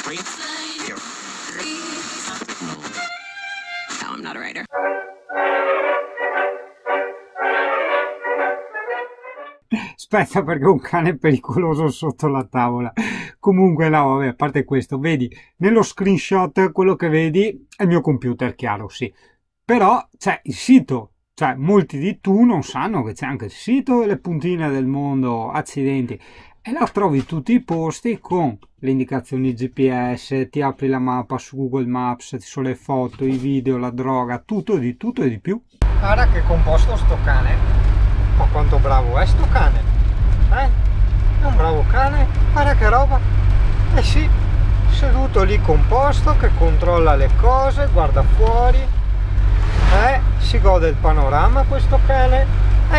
No, I'm not a writer. Aspetta, perché ho un cane pericoloso sotto la tavola. Comunque no, vabbè, a parte questo, vedi, nello screenshot quello che vedi è il mio computer, chiaro, sì. Però c'è il sito, cioè molti di tu non sanno che c'è anche il sito delle puntine del mondo, accidenti. E là trovi tutti i posti con le indicazioni GPS, ti apri la mappa su Google Maps, ci sono le foto, i video, la droga, tutto e di più. Guarda che composto sto cane, ma quanto bravo è sto cane, È un bravo cane, guarda che roba, eh sì, seduto lì composto che controlla le cose, guarda fuori, si gode il panorama questo cane,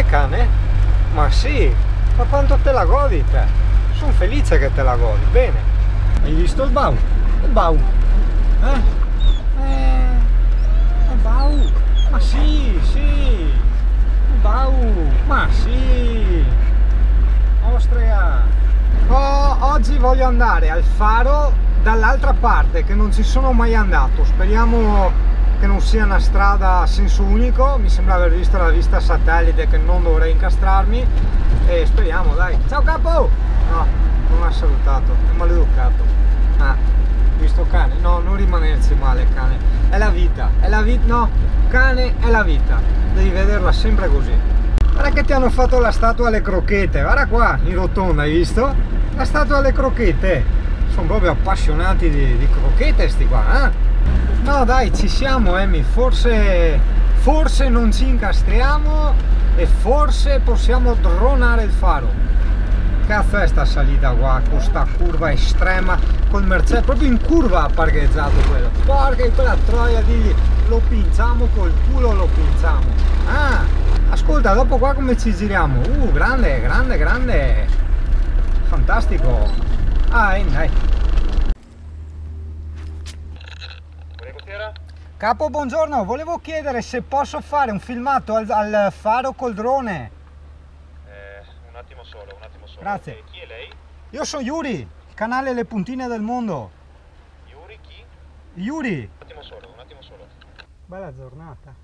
cane? Ma sì, ma quanto te la godi te? Sono felice che te la godi, bene. Hai visto il bau? Il bau? Il bau? Ma sì, sì, il bau, ma sì. Austria. Oggi voglio andare al faro dall'altra parte, che non ci sono mai andato. Speriamo che non sia una strada a senso unico. Mi sembra aver visto la vista satellite, che non dovrei incastrarmi, e speriamo, dai. Ciao capo! No, non ha salutato, è maleducato. Visto cane? No, non rimanerci male, cane. È la vita, no, cane è la vita. Devi vederla sempre così. Guarda che ti hanno fatto la statua alle crocchette, guarda qua, in rotonda, hai visto? La statua alle crocchette. Sono proprio appassionati di crocchette sti qua, No dai, ci siamo, Amy, forse non ci incastriamo e forse possiamo dronare il faro. Cazzo è sta salita qua, con sta curva estrema, col Mercedes, proprio in curva ha parcheggiato quello. Porca di quella troia, digli, lo pinciamo col culo, lo pinciamo. Ascolta, dopo qua come ci giriamo? Grande, grande, grande, fantastico. Dai. Capo, buongiorno, volevo chiedere se posso fare un filmato al faro col drone. Un attimo solo. Grazie. Chi è lei? Io sono Yuri, il canale Le Puntine del Mondo. Yuri chi? Yuri. Un attimo solo. Bella giornata.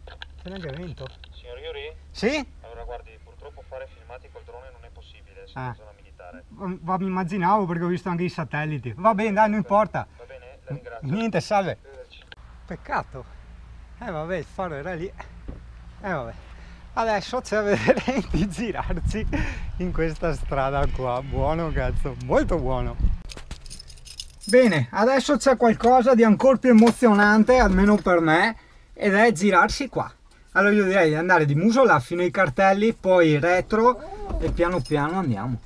C'è neanche vento. Signor Yuri? Sì? Allora guardi, purtroppo fare filmati col drone non è possibile, siamo in zona militare. Mi immaginavo, perché ho visto anche i satelliti. Va bene, dai, non importa. Va bene, la ringrazio. Niente, salve. Peccato. Vabbè, il faro era lì. Vabbè. Adesso c'è a vedere di girarci in questa strada qua. Buono, cazzo, molto buono. Bene, adesso c'è qualcosa di ancora più emozionante, almeno per me, ed è girarsi qua. Allora io direi di andare di muso là fino ai cartelli, poi retro e piano piano andiamo.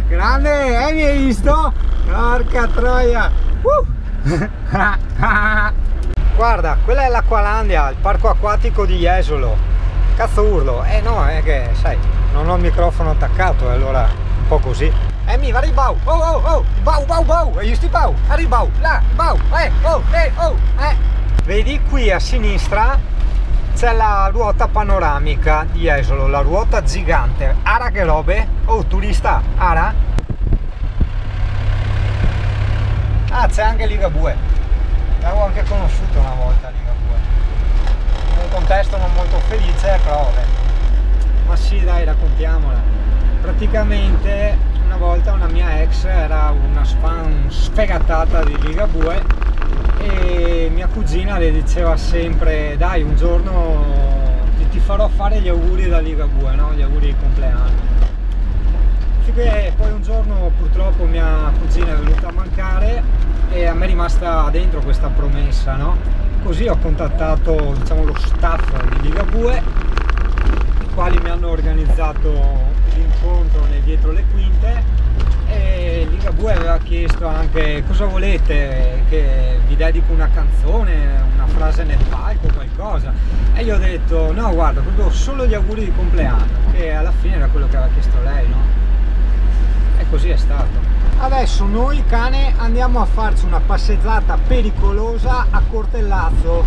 Grande, mi hai visto? Porca troia! Guarda, quella è l'Acqualandia, il parco acquatico di Jesolo. Cazzo urlo? No, è che, sai, non ho il microfono attaccato, allora un po' così. Mi va ribau! Oh! Bau! Hai visto i bau? Arribau! Là! Bau! Vedi qui a sinistra c'è la ruota panoramica di Jesolo, la ruota gigante. Ara che robe? Oh, turista, ara? C'è anche Ligabue. L'avevo anche conosciuto una volta Ligabue. In un contesto non molto felice, però vabbè. Ma sì, dai, raccontiamola. Praticamente una volta una mia ex era una fan sfegatata di Ligabue e mia cugina le diceva sempre: dai, un giorno ti farò fare gli auguri da Ligabue, no? Gli auguri di compleanno. Finché poi un giorno purtroppo mia cugina è venuta a mancare e a me è rimasta dentro questa promessa, no? Così ho contattato, diciamo, lo staff di Ligabue, i quali mi hanno organizzato l'incontro nel dietro le quinte, e Ligabue aveva chiesto anche: cosa volete, che vi dedico una canzone, una frase nel palco, qualcosa. cosa, e gli ho detto no guarda, proprio solo gli auguri di compleanno, che alla fine era quello che aveva chiesto lei, no? E così è stato. Adesso noi cane andiamo a farci una passeggiata pericolosa a Cortellazzo,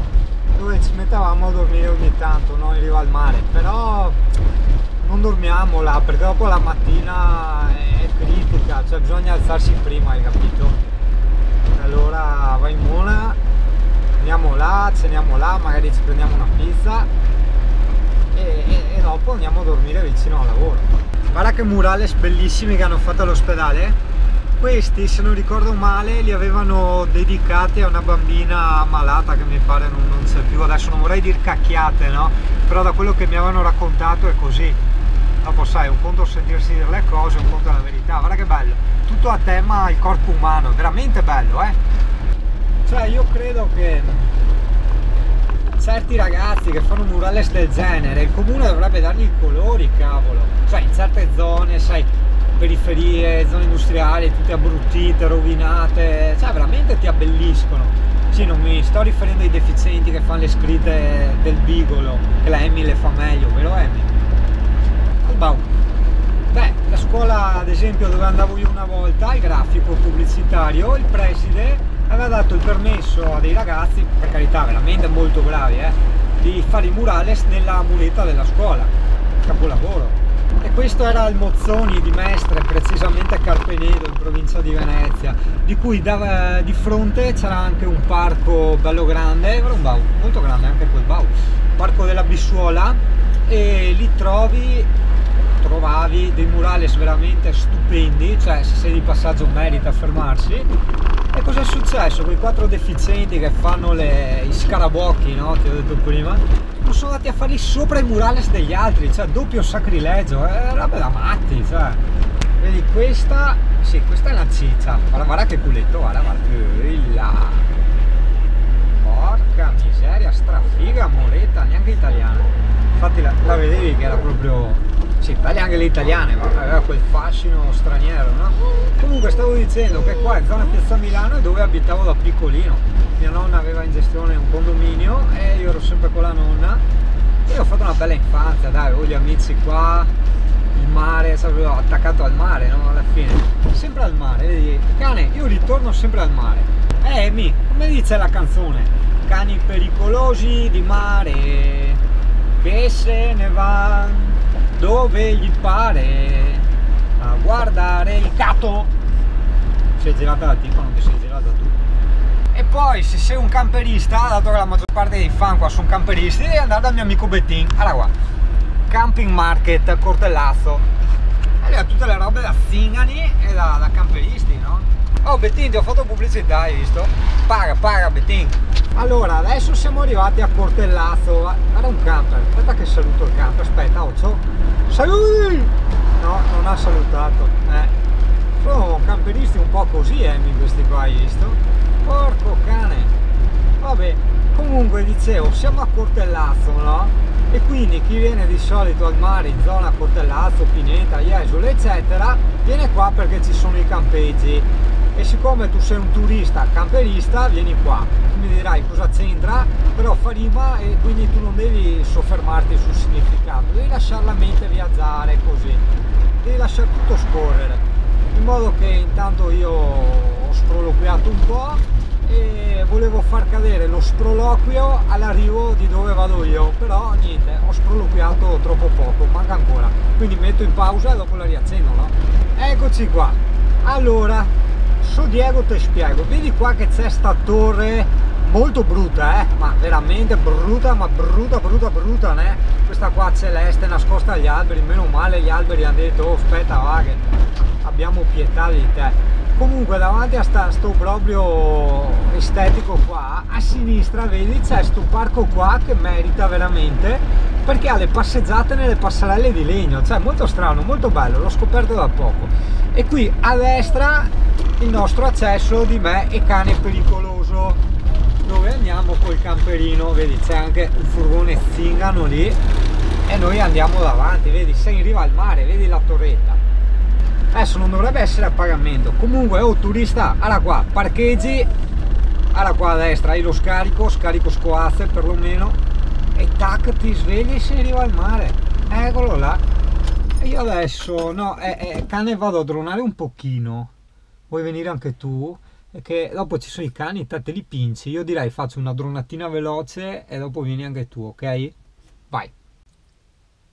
dove ci mettevamo a dormire ogni tanto, no? In riva al mare, però non dormiamo là perché dopo la mattina è critica, cioè bisogna alzarsi prima, hai capito? Allora vai in Mona, andiamo là, ceniamo là, magari ci prendiamo una pizza e dopo andiamo a dormire vicino al lavoro. Guarda che murales bellissimi che hanno fatto all'ospedale. Questi, se non ricordo male, li avevano dedicati a una bambina malata che mi pare non c'è più, adesso non vorrei dire cacchiate, no? Però da quello che mi avevano raccontato è così. Dopo sai, un conto sentirsi dire le cose, un conto è la verità. Guarda che bello, tutto a tema il corpo umano, veramente bello, Cioè io credo che certi ragazzi che fanno murales del genere, il comune dovrebbe dargli i colori, cavolo. Cioè in certe zone, sai, periferie, zone industriali, tutte abbruttite, rovinate, cioè veramente ti abbelliscono. Sì, non mi sto riferendo ai deficienti che fanno le scritte del Bigolo, che la Emmy le fa meglio, vero Emmy? Beh, la scuola ad esempio dove andavo io una volta, il grafico pubblicitario, il preside aveva dato il permesso a dei ragazzi, per carità veramente molto bravi, di fare i murales nella muleta della scuola, capolavoro. E questo era il Mozzoni di Mestre, precisamente a Carpenedo in provincia di Venezia, di cui di fronte c'era anche un parco bello grande, era un bau, molto grande anche quel bau, parco della Bissuola, e lì trovavi dei murales veramente stupendi, cioè se sei di passaggio merita fermarsi. E cosa è successo? Quei 4 deficienti che fanno i scarabocchi, no? Ti ho detto prima, non sono andati a farli sopra i murales degli altri, cioè doppio sacrilegio, è roba da matti, cioè. Vedi questa, sì, questa è una ciccia, guarda che culetto, guarda, là. Porca miseria, strafiga, moretta, neanche italiana. Infatti la vedevi che era proprio, sì, belle anche le italiane, ma aveva quel fascino straniero, no? Comunque stavo dicendo che qua in zona Piazza Milano è dove abitavo da piccolino. Mia nonna aveva in gestione un condominio e io ero sempre con la nonna e ho fatto una bella infanzia, dai, avevo gli amici qua, il mare, sapevo, attaccato al mare, no? Alla fine, sempre al mare, vedi? Cane, io ritorno sempre al mare. Come dice la canzone, cani pericolosi di mare che se ne vanno dove gli pare a guardare il gatto. Si è girata la tipa, non ti sei girata tu. E poi se sei un camperista, dato che la maggior parte dei fan qua sono camperisti, devi andare dal mio amico Bettin. Allora qua, Camping Market a Cortellazzo, e lì ha tutte le robe da zingani e da camperisti, no? Oh Bettin, ti ho fatto pubblicità, hai visto? Paga Bettin. Allora, adesso siamo arrivati a Cortellazzo, guarda un camper, aspetta che saluto il camper, aspetta, Occio, saluti! No, non ha salutato, sono camperisti un po' così, questi qua, hai visto? Porco cane! Vabbè, comunque dicevo, siamo a Cortellazzo, no? E quindi chi viene di solito al mare in zona Cortellazzo, Pineta, Jesolo, eccetera, viene qua perché ci sono i campeggi. E siccome tu sei un turista camperista, vieni qua. Mi dirai cosa c'entra, però fa rima e quindi tu non devi soffermarti sul significato, devi lasciare la mente viaggiare così, devi lasciare tutto scorrere, in modo che intanto io ho sproloquiato un po' e volevo far cadere lo sproloquio all'arrivo di dove vado io, però niente, ho sproloquiato troppo poco, manca ancora, quindi metto in pausa e dopo la riaccendo, no? Eccoci qua. Allora, Diego te spiego, vedi qua che c'è sta torre molto brutta, ma veramente brutta, ma brutta, né? Questa qua celeste nascosta agli alberi, meno male gli alberi hanno detto, oh aspetta va che abbiamo pietà di te. Comunque davanti a sto proprio estetico qua, a sinistra vedi c'è sto parco qua che merita veramente, perché ha le passeggiate nelle passerelle di legno, cioè molto strano, molto bello, l'ho scoperto da poco. E qui a destra il nostro accesso di me e cane pericoloso, dove andiamo col camperino, vedi c'è anche un furgone zingano lì e noi andiamo davanti, vedi sei in riva al mare, vedi la torretta. Adesso non dovrebbe essere a pagamento, comunque turista, allora qua parcheggi, allora qua a destra hai lo scarico Scoazze perlomeno, e tac ti svegli e sei in riva al mare. Eccolo là. E io adesso, no, cane, vado a dronare un pochino. Vuoi venire anche tu? Che dopo ci sono i cani, te li pinci. Io direi faccio una dronatina veloce e dopo vieni anche tu, ok? Vai.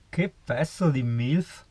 Che pezzo di MILF.